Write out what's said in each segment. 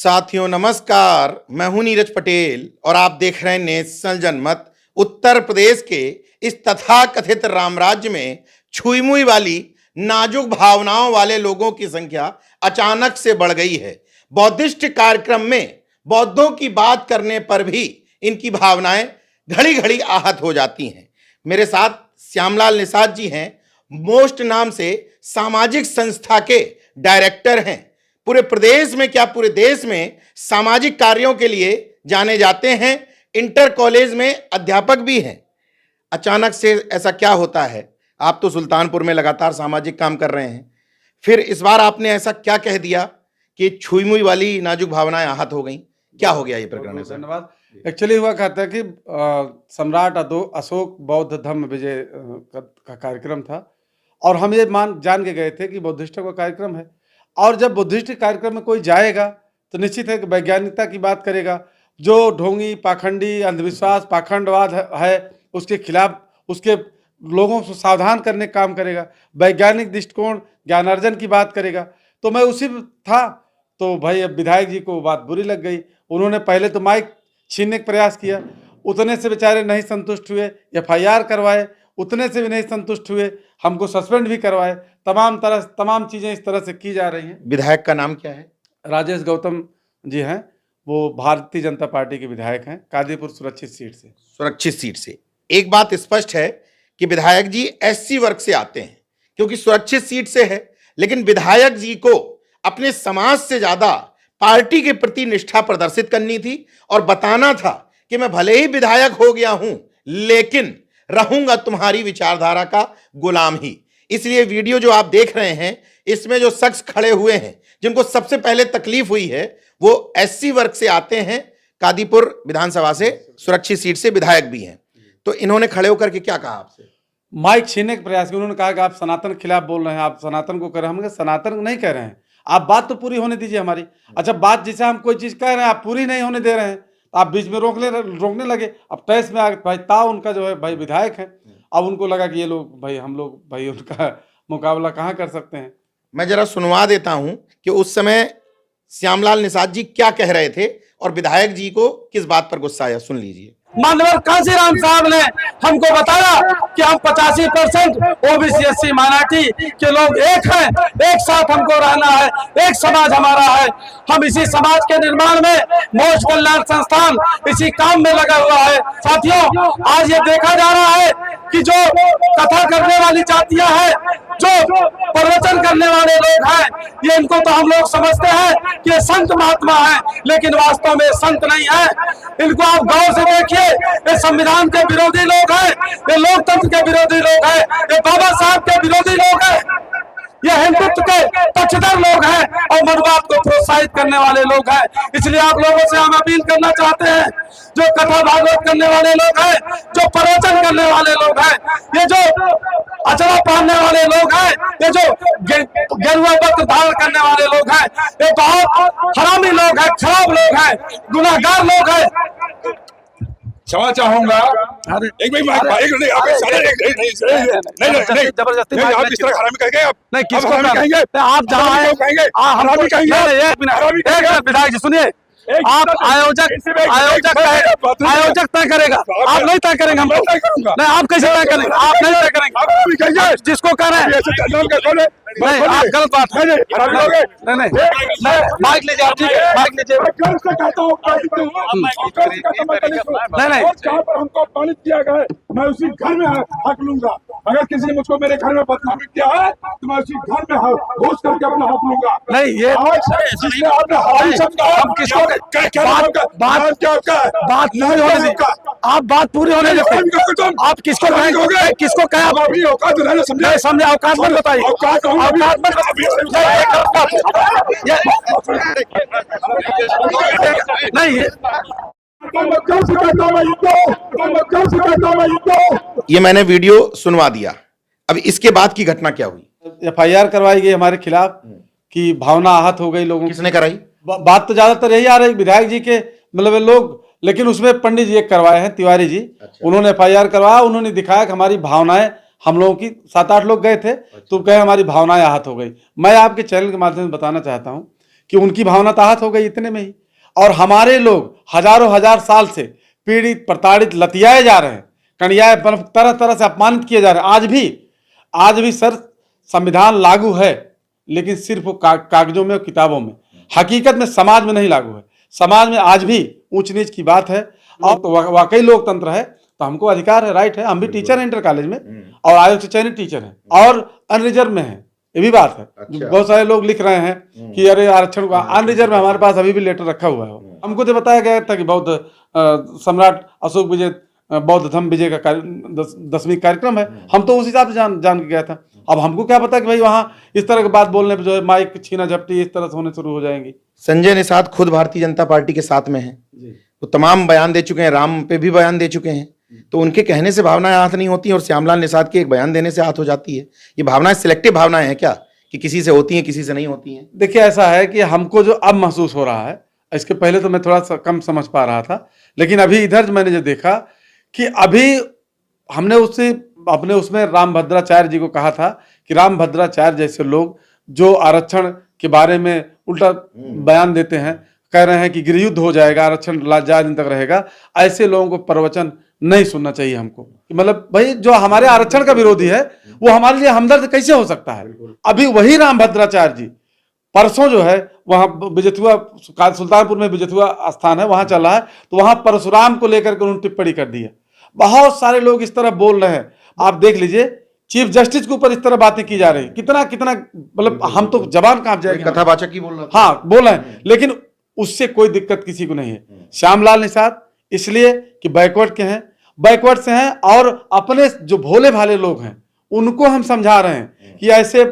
साथियों नमस्कार, मैं हूं नीरज पटेल और आप देख रहे हैं नेशनल जनमत। उत्तर प्रदेश के इस तथाकथित रामराज्य में छुई मुई वाली नाजुक भावनाओं वाले लोगों की संख्या अचानक से बढ़ गई है। बौद्धिस्ट कार्यक्रम में बौद्धों की बात करने पर भी इनकी भावनाएं घड़ी घड़ी आहत हो जाती हैं। मेरे साथ श्यामलाल निषाद जी हैं, मोस्ट नाम से सामाजिक संस्था के डायरेक्टर हैं। पूरे प्रदेश में क्या पूरे देश में सामाजिक कार्यों के लिए जाने जाते हैं। इंटर कॉलेज में अध्यापक भी हैं। अचानक से ऐसा क्या होता है? आप तो सुल्तानपुर में लगातार सामाजिक काम कर रहे हैं, फिर इस बार आपने ऐसा क्या कह दिया कि छुई मुई वाली नाजुक भावनाएं आहत हो गई? क्या हो गया ये प्रकरण है? धन्यवाद। एक्चुअली हुआ कहता है कि सम्राट अशोक बौद्ध धम्म विजय का कार्यक्रम था और हम ये जान के गए थे कि बुद्धिस्टों का कार्यक्रम है। और जब बुद्धिस्ट कार्यक्रम में कोई जाएगा तो निश्चित है कि वैज्ञानिकता की बात करेगा। जो ढोंगी, पाखंडी, अंधविश्वास, पाखंडवाद है उसके खिलाफ उसके लोगों को सावधान करने का काम करेगा। वैज्ञानिक दृष्टिकोण, ज्ञानार्जन की बात करेगा। तो मैं उसी था। तो भाई अब विधायक जी को बात बुरी लग गई। उन्होंने पहले तो माइक छीनने का प्रयास किया, उतने से बेचारे नहीं संतुष्ट हुए, FIR करवाए, उतने से भी नहीं संतुष्ट हुए, हमको सस्पेंड भी करवाए। तमाम चीज़ें इस तरह से की जा रही हैं। विधायक का नाम क्या है? राजेश गौतम जी हैं, वो भारतीय जनता पार्टी के विधायक हैं, कादीपुर सुरक्षित सीट से। एक बात स्पष्ट है कि विधायक जी SC वर्ग से आते हैं, क्योंकि सुरक्षित सीट से है। लेकिन विधायक जी को अपने समाज से ज्यादा पार्टी के प्रति निष्ठा प्रदर्शित करनी थी और बताना था कि मैं भले ही विधायक हो गया हूं, लेकिन रहूंगा तुम्हारी विचारधारा का गुलाम ही। इसलिए वीडियो जो आप देख रहे हैं, इसमें जो शख्स खड़े हुए हैं, जिनको सबसे पहले तकलीफ हुई है, वो SC वर्ग से आते हैं, कादीपुर विधानसभा से, सुरक्षित सीट से विधायक भी हैं। तो इन्होंने खड़े होकर के क्या कहा आपसे? माइक छीनने का प्रयास किया। उन्होंने कहा कि आप सनातन के खिलाफ बोल रहे हैं, आप सनातन को कह रहे हैं। हम सनातन नहीं कह रहे हैं, आप बात तो पूरी होने दीजिए हमारी। अच्छा, बात जैसे हम कोई चीज़ कह रहे हैं आप पूरी नहीं होने दे रहे हैं, तो आप बीच में रोकने लगे। अब तहस में आ भाई ताऊ उनका जो है भाई विधायक है। अब उनको लगा कि ये लोग भाई हम लोग भाई उनका मुकाबला कहाँ कर सकते हैं। मैं जरा सुनवा देता हूं कि उस समय श्यामलाल निषाद जी क्या कह रहे थे और विधायक जी को किस बात पर गुस्सा आया। सुन लीजिए। मानवर कांसीराम साहब ने हमको बताया कि हम 85% OBC SC माइनॉरिटी के लोग एक हैं, एक साथ हमको रहना है, एक समाज हमारा है। हम इसी समाज के निर्माण में मोक्ष कल्याण संस्थान इसी काम में लगा हुआ है। साथियों, आज ये देखा जा रहा है कि जो कथा करने वाली जातियां हैं, जो प्रवचन करने वाले लोग हैं, ये इनको तो हम लोग समझते हैं कि ये संत महात्मा है, लेकिन वास्तव में संत नहीं है। इनको आप गौर से देखिए, ये संविधान के विरोधी लोग हैं, ये लोकतंत्र के विरोधी लोग हैं, ये बाबा साहब के विरोधी लोग हैं, ये हिंदुत्व के पक्षधर लोग हैं और मनुवाद को प्रोत्साहित करने वाले लोग हैं। इसलिए आप लोगों से हम अपील करना चाहते हैं, जो कथा भागवत करने वाले लोग हैं, जो प्रवचन करने वाले लोग हैं, ये जो अचरा पहनने वाले लोग हैं, ये जो गेरुआ वस्त्र धारण करने वाले लोग हैं, ये बहुत हरामी लोग हैं, खराब लोग हैं, गुनाहगार लोग हैं। क्षमा चाहूंगा। एक भाई नहीं जबरदस्ती आप इस तरह हरामी कहेंगे। आप नहीं, किसको कहेंगे? आप जहाँ कहेंगे हरामी कहेंगे। विधायक जी सुनिए, आप आयोजक तय करेगा, आप नहीं तय करेंगे। हम नहीं, आप कैसे तय करेंगे? आप नहीं तय करेंगे। जिसको कह रहे हैं नहीं, आप गलत बात है। नहीं, माइक लीजिए आप, ठीक है, माइक लीजिए। नहीं, जहाँ पर हमको अपमानित किया गया है, मैं उसी घर में हक लूंगा। अगर किसी ने मुझको मेरे घर में बदनामी किया है तो मैं उसी घर में घुस करके अपना हक लूंगा। नहीं, ये आपने हरामी शब्द कहा, किसको बात नहीं होने दी, आप बात पूरी होने देते। आप किसको कहेंगे? किसको कहे? आप अपनी औकात समझे, औकात मत बताइए, औकात मत नहीं। ये मैंने वीडियो सुनवा दिया। अब इसके बाद की घटना क्या हुई? FIR करवाई गई हमारे खिलाफ कि भावना आहत हो गई लोगों। किसने कराई? बात तो ज्यादातर यही आ रही विधायक जी के मतलब लोग, लेकिन उसमें पंडित जी एक करवाए हैं, तिवारी जी। अच्छा। उन्होंने FIR करवाया, उन्होंने दिखाया कि हमारी भावनाएं, हम लोगों की 7-8 लोग गए थे। अच्छा। तो कहे हमारी भावनाएं आहत हो गई। मैं आपके चैनल के माध्यम से बताना चाहता हूं कि उनकी भावना तो आहत हो गई इतने में ही। और हमारे लोग हजारों हजार साल से पीड़ित, प्रताड़ित, लतियाए जा रहे हैं, कणियाए, तरह तरह से अपमानित किए जा रहे हैं। आज भी सर संविधान लागू है, लेकिन सिर्फ वो कागजों में और किताबों में, हकीकत में समाज में नहीं लागू है। समाज में आज भी ऊंच नीच की बात है। और तो वाकई लोकतंत्र है, तो हमको अधिकार है, राइट है। हम भी टीचर हैं इंटर कॉलेज में, और आयोग से चयनित टीचर हैं, और अनरिजर्व में है, ये भी बात है। अच्छा। बहुत सारे लोग लिख रहे हैं कि अरे आरक्षण को अनरिजर्व में, हमारे पास अभी भी लेटर रखा हुआ है। हमको तो बताया गया था कि बौद्ध सम्राट अशोक विजय बौद्ध धम्म विजय का 10वीं कार्यक्रम है, हम तो उस हिसाब से जान के गया था। अब हमको क्या पता कि भाई वहां इस तरह की बात बोलने पे जो है माइक छीना झपटी इस तरह से होने शुरू हो जाएंगी। संजय निषाद खुद भारतीय जनता पार्टी के साथ में हैं, वो तमाम बयान दे चुके हैं, राम पे भी बयान दे चुके हैं, तो उनके कहने से भावनाएं आहत नहीं होती और श्यामलाल निषाद के एक बयान देने से आहत हो जाती है। ये भावनाएं सिलेक्टिव भावनाएं हैं क्या, कि किसी से होती हैं किसी से नहीं होती हैं? देखिए ऐसा है कि हमको जो अब महसूस हो रहा है, इसके पहले तो मैं थोड़ा सा कम समझ पा रहा था, लेकिन अभी इधर मैंने जो देखा कि अभी हमने उससे अपने उसमें रामभद्राचार्य जी को कहा था कि रामभद्राचार्य जैसे लोग जो आरक्षण के बारे में उल्टा बयान देते हैं, कह रहे हैं कि गृह युद्ध हो जाएगा, आरक्षण ज्यादा दिन तक रहेगा, ऐसे लोगों को प्रवचन नहीं सुनना चाहिए हमको। मतलब भाई जो हमारे आरक्षण का विरोधी है वो हमारे लिए हमदर्द कैसे हो सकता है? अभी वही रामभद्राचार्य जी परसों जो है वहां बिजथुआ, सुल्तानपुर में बिजथुआ स्थान है, वहां चल रहा है, तो वहां परशुराम को लेकर के उन्होंने टिप्पणी कर दी है। बहुत सारे लोग इस तरह बोल रहे हैं, आप देख लीजिए चीफ जस्टिस के ऊपर इस तरह बातें की जा रही, कितना कितना, मतलब हम तो जबान कांप जाएगी। कथावाचक ही बोल रहा था। हाँ बोल रहे हैं, लेकिन उससे कोई दिक्कत किसी को नहीं है। श्यामलाल निषाद इसलिए कि बैकवर्ड के हैं, बैकवर्ड से हैं, और अपने जो भोले भाले लोग हैं उनको हम समझा रहे हैं कि ऐसे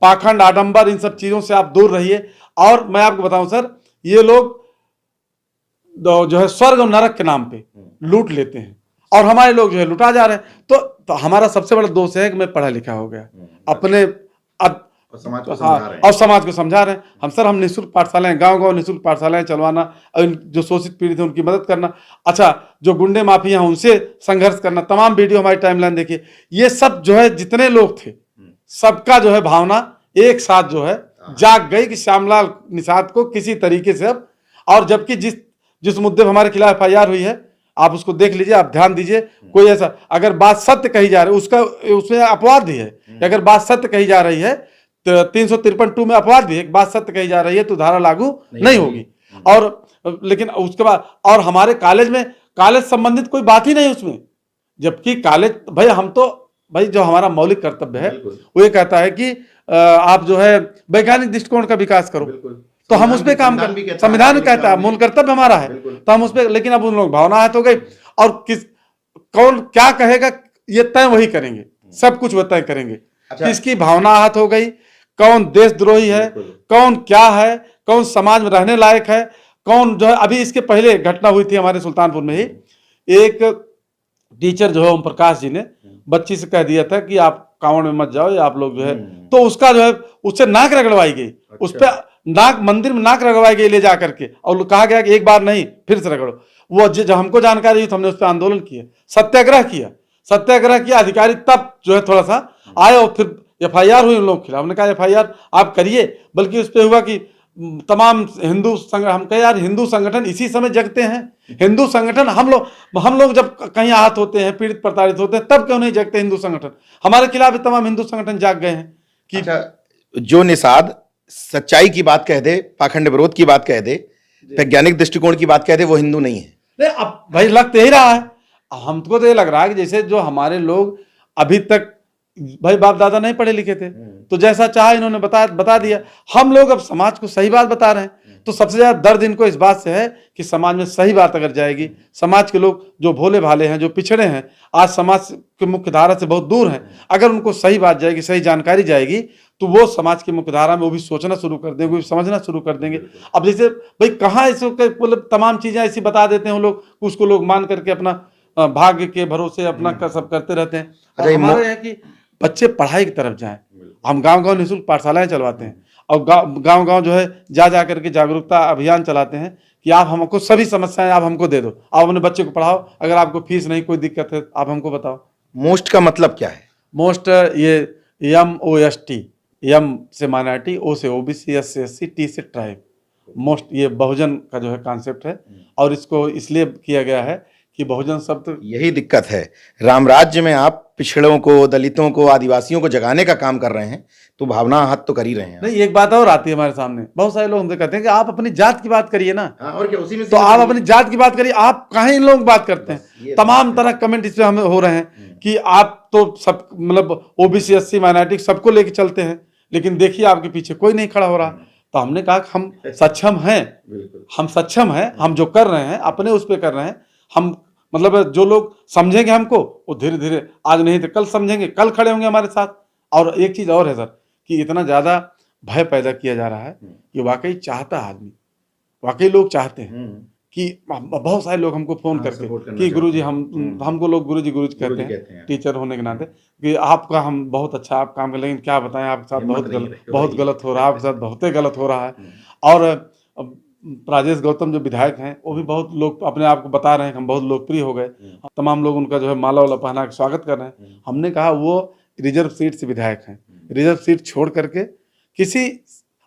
पाखंड, आडंबर, इन सब चीजों से आप दूर रहिए। और मैं आपको बताऊं सर, ये लोग जो है स्वर्ग और नरक के नाम पे लूट लेते हैं, और हमारे लोग जो है लुटा जा रहे हैं। तो हमारा सबसे बड़ा दोष है कि मैं पढ़ा लिखा हो गया, अपने समाज को और समाज को समझा रहे हैं। हम निःशुल्क पाठशालाएं, गांव-गांव निःशुल्क पाठशालाएं चलवाना, और जो शोषित पीड़ित हैं उनकी मदद करना, अच्छा जो गुंडे माफिया हैं उनसे संघर्ष करना, तमाम वीडियो हमारी टाइमलाइन देखिए। ये सब जो है जितने लोग थे सबका जो है भावना एक साथ जो है जाग गई कि श्यामलाल निषाद को किसी तरीके से अब, और जबकि जिस मुद्दे पर हमारे खिलाफ FIR हुई है आप उसको देख लीजिए, आप ध्यान दीजिए, कोई ऐसा अगर बात सत्य कही जा रही है, उसमें अपवाद भी है। अगर बात सत्य कही जा रही है तो 353(2) में अपवाद भी है, बात सत्य कही जा रही है तो धारा लागू नहीं होगी। और लेकिन उसके बाद और हमारे कॉलेज संबंधित कोई बात ही नहीं उसमें, जबकि कॉलेज भाई हम तो भाई जो हमारा मौलिक कर्तव्य है वो ये कहता है कि आप जो है वैज्ञानिक दृष्टिकोण का विकास करो, तो हम उस पर काम करें। संविधान कहता है, मूल कर्तव्य हमारा है, तो हम उस पर, लेकिन अब उन लोग भावनाहत हो गई, और कौन क्या कहेगा ये तय वही करेंगे, सब कुछ वो तय करेंगे। किसकी भावना आहत हो गई, कौन देशद्रोही है, कौन क्या है, कौन समाज में रहने लायक है, कौन जो है। अभी इसके पहले घटना हुई थी हमारे सुल्तानपुर में ही, एक टीचर जो है ओम प्रकाश जी ने बच्ची से कह दिया था कि आप कांवड़ में मत जाओ, या आप लोग जो है, तो उसका जो है उससे नाक रगड़वाई गई, उस पर नाक, मंदिर में नाक रगड़वाई गई ले जा करके, और कहा गया कि एक बार नहीं फिर से रगड़ो। वो जब हमको जानकारी हुई तो हमने उस पर आंदोलन किया, सत्याग्रह किया। अधिकारी तब जो है थोड़ा सा आए, और फिर FIR हुई उन लोगों के खिलाफ। हमने कहा FIR आप करिए, बल्कि उस पर हुआ कि तमाम हिंदू संगठन, हम कहे यार हिंदू संगठन इसी समय जगते हैं, हिंदू संगठन हम लोग जब कहीं आहत होते हैं, पीड़ित प्रताड़ित होते हैं, तब क्यों नहीं जगते हिंदू संगठन? हमारे खिलाफ तमाम हिंदू संगठन जाग गए हैं कि जो निषाद सच्चाई की बात कह दे, पाखंड विरोध की बात कह दे, वैज्ञानिक दृष्टिकोण की बात कह दे, वो हिंदू नहीं है। नहीं, अब भाई लग तो यही रहा है, हमको तो ये लग रहा है कि जैसे जो हमारे लोग अभी तक भाई बाप दादा नहीं पढ़े लिखे थे, तो जैसा चाहा इन्होंने बता दिया। हम लोग अब समाज को सही बात बता रहे हैं, तो सबसे ज्यादा दर्द इनको इस बात से है कि समाज में सही बात अगर जाएगी, समाज के लोग जो भोले भाले हैं, जो पिछड़े हैं, आज समाज के मुख्य धारा से बहुत दूर हैं, अगर उनको सही बात जाएगी, सही जानकारी जाएगी, तो वो समाज की मुख्य धारा में वो भी सोचना शुरू कर देंगे, वो भी समझना शुरू कर देंगे। अब जैसे भाई कहाँ ऐसे मतलब तमाम चीजें ऐसी बता देते हैं लोग, उसको लोग मान करके अपना भाग्य के भरोसे अपना सब करते रहते हैं। हमारे यहाँ की बच्चे पढ़ाई की तरफ जाएं, हम गांव-गांव निःशुल्क पाठशालाएं चलवाते हैं, और गांव-गांव जो है जा करके जागरूकता अभियान चलाते हैं कि आप हमको सभी समस्याएं आप हमको दे दो, आप अपने बच्चे को पढ़ाओ, अगर आपको फीस नहीं कोई दिक्कत है आप हमको बताओ। मोस्ट का मतलब क्या है? मोस्ट ये MOST एम से माइनॉरिटी, ओ से ओबीसी, एस से एससी, टी से ट्राइब। मोस्ट ये बहुजन का जो है कॉन्सेप्ट है, और इसको इसलिए किया गया है कि बहुजन शब्द, यही दिक्कत है, राम राज्य में आप पिछड़ों को, दलितों को, आदिवासियों को जगाने का काम कर रहे हैं, तो भावना हाथ तो कर ही रहे हैं। नहीं, एक बात और आती है हमारे सामने, बहुत सारे लोग हमसे कहते हैं कि आप अपनी जात की बात करिए ना। और क्या, उसी में तो आप अपनी जात की बात करिए, आप कहाँ इन लोगों की बात करते हैं। तमाम तरह कमेंट इस पे हमें हो रहे हैं कि आप तो सब मतलब ओबीसी, एससी, माइनॉरिटी सबको लेके चलते हैं, लेकिन देखिए आपके पीछे कोई नहीं खड़ा हो रहा। तो हमने कहा कि हम सक्षम हैं, हम सक्षम हैं, हम जो कर रहे हैं अपने उस पे कर रहे हैं। हम मतलब जो लोग समझेंगे हमको, वो धीरे धीरे, आज नहीं तो कल समझेंगे, कल खड़े होंगे हमारे साथ। और एक चीज और है सर, कि इतना ज्यादा भय पैदा किया जा रहा है कि वाकई चाहता आदमी, वाकई लोग चाहते हैं कि बहुत सारे लोग हमको फोन करके कि गुरुजी हमको लोग गुरुजी कहते हैं टीचर होने के नाते, कि आपका हम बहुत अच्छा आप काम कर, लेकिन क्या बताएं आपके साथ बहुत गलत हो रहा है, आपके साथ बहुत गलत हो रहा है। और राजेश गौतम जो विधायक हैं, वो भी बहुत लोग अपने आप को बता रहे हैं कि हम बहुत लोकप्रिय हो गए, तमाम लोग उनका जो है माला वाला पहना के स्वागत कर रहे हैं। हमने कहा वो रिजर्व सीट से विधायक हैं, रिजर्व सीट छोड़ करके किसी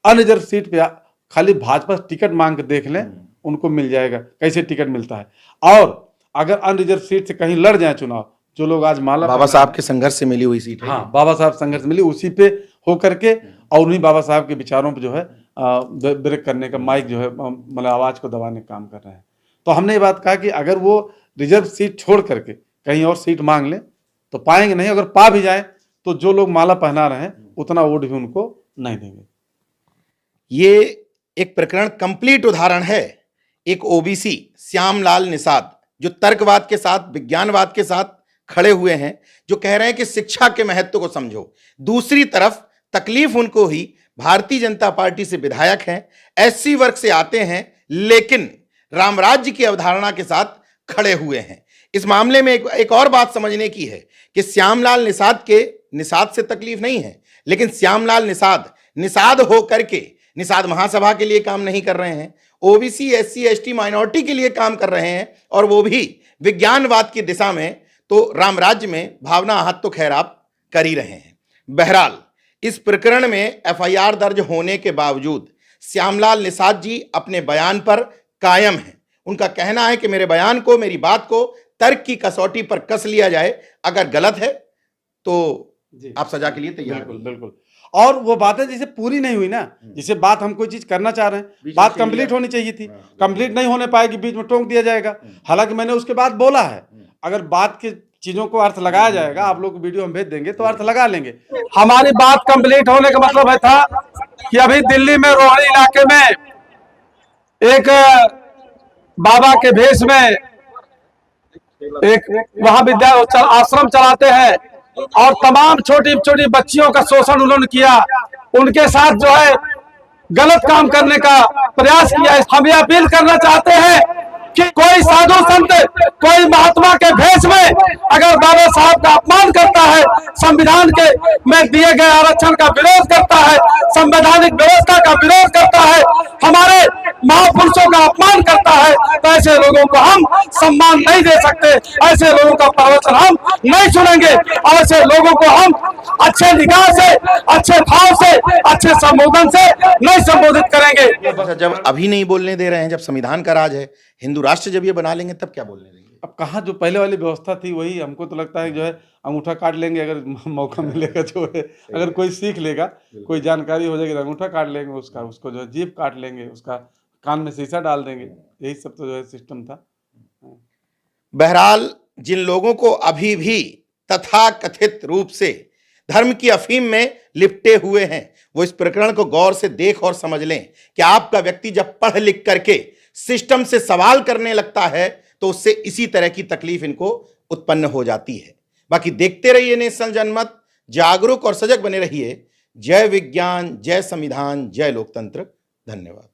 अनरिजर्व सीट पे खाली भाजपा टिकट मांग के देख लें, उनको मिल जाएगा कैसे टिकट मिलता है। और अगर अनरिजर्व सीट से कहीं लड़ जाए चुनाव, जो लोग आज माला, बाबा साहब के संघर्ष से मिली हुई सीट है। हाँ, बाबा साहब संघर्ष मिली, उसी पे हो करके और उन्हीं बाबा साहब के विचारों पे जो है ब्रेक करने का माइक जो है मतलब आवाज को दबाने का काम कर रहे हैं। तो हमने ये बात कहा कि अगर वो रिजर्व सीट छोड़ करके कहीं और सीट मांग ले तो पाएंगे नहीं, अगर पा भी जाए तो जो लोग माला पहना रहे हैं उतना वोट भी उनको नहीं देंगे। ये एक प्रकरण कंप्लीट उदाहरण है एक ओबीसी श्यामलाल निषाद, जो तर्कवाद के साथ, विज्ञानवाद के साथ खड़े हुए हैं, जो कह रहे हैं कि शिक्षा के महत्व को समझो। दूसरी तरफ तकलीफ उनको ही, भारतीय जनता पार्टी से विधायक हैं, एससी वर्ग से आते हैं, लेकिन रामराज्य की अवधारणा के साथ खड़े हुए हैं। इस मामले में एक और बात समझने की है कि श्यामलाल निषाद के निषाद से तकलीफ नहीं है, लेकिन श्यामलाल निषाद हो करके निषाद महासभा के लिए काम नहीं कर रहे हैं, ओबीसी, एससी, एसटी, माइनॉरिटी के लिए काम कर रहे हैं, और वो भी विज्ञानवाद की दिशा में। तो रामराज्य में भावना हाथ तो खैर आप कर ही रहे हैं। बहरहाल इस प्रकरण में एफआईआर दर्ज होने के बावजूद श्यामलाल निषाद जी अपने बयान पर कायम हैं। उनका कहना है कि मेरे बयान को, मेरी बात को तर्क की कसौटी पर कस लिया जाए, अगर गलत है तो आप सजा के लिए तैयार। बिल्कुल बिल्कुल। और वो बातें जैसे पूरी नहीं हुई ना, जैसे बात हम कोई चीज करना चाह रहे हैं, बात कंप्लीट होनी चाहिए थी, कंप्लीट नहीं होने पाएगी, बीच में टोक दिया जाएगा। हालांकि मैंने उसके बाद बोला है, अगर बात की चीजों को अर्थ लगाया जाएगा, आप लोग को वीडियो हम भेज देंगे तो अर्थ लगा लेंगे। हमारी बात कंप्लीट होने का मतलब है था कि अभी दिल्ली में रोहड़ी इलाके में एक बाबा के भेष में एक वहां विद्या आश्रम चलाते हैं और तमाम छोटी छोटी बच्चियों का शोषण उन्होंने किया, उनके साथ जो है गलत काम करने का प्रयास किया। हम ये अपील करना चाहते हैं कि कोई साधु संत, कोई महात्मा के भेष में अगर बाबा साहब का अपमान करता है, संविधान के में दिए गए आरक्षण का विरोध करता है, संवैधानिक व्यवस्था का विरोध करता है, हमारे महापुरुषों का अपमान करता है, तो ऐसे लोगों को हम सम्मान नहीं दे सकते, ऐसे लोगों का प्रवचन हम नहीं सुनेंगे, और ऐसे लोगों को हम अच्छे निगाह से, अच्छे भाव से, अच्छे संबोधन से नहीं संबोधित करेंगे। जब अभी नहीं बोलने दे रहे हैं, जब संविधान का राज है, हिंदू राष्ट्र जब ये बना लेंगे तब क्या बोलने देंगे? अब कहाँ जो पहले वाली व्यवस्था थी वही, हमको तो लगता है जो है अंगूठा काट लेंगे अगर मौका मिलेगा, जो है अगर कोई सीख लेगा, कोई जानकारी हो जाएगी, अंगूठा काट लेंगे उसका, उसको जो है जीभ काट लेंगे, उसका कान में शीशा डाल देंगे, यही सब तो जो है सिस्टम था। बहरहाल जिन लोगों को अभी भी तथाकथित रूप से धर्म की अफीम में लिपटे हुए हैं, वो इस प्रकरण को गौर से देख और समझ लें कि आपका व्यक्ति जब पढ़ लिख करके सिस्टम से सवाल करने लगता है तो उससे इसी तरह की तकलीफ इनको उत्पन्न हो जाती है। बाकी देखते रहिए नेशनल जनमत, जागरूक और सजग बने रहिए। जय विज्ञान, जय संविधान, जय लोकतंत्र। धन्यवाद।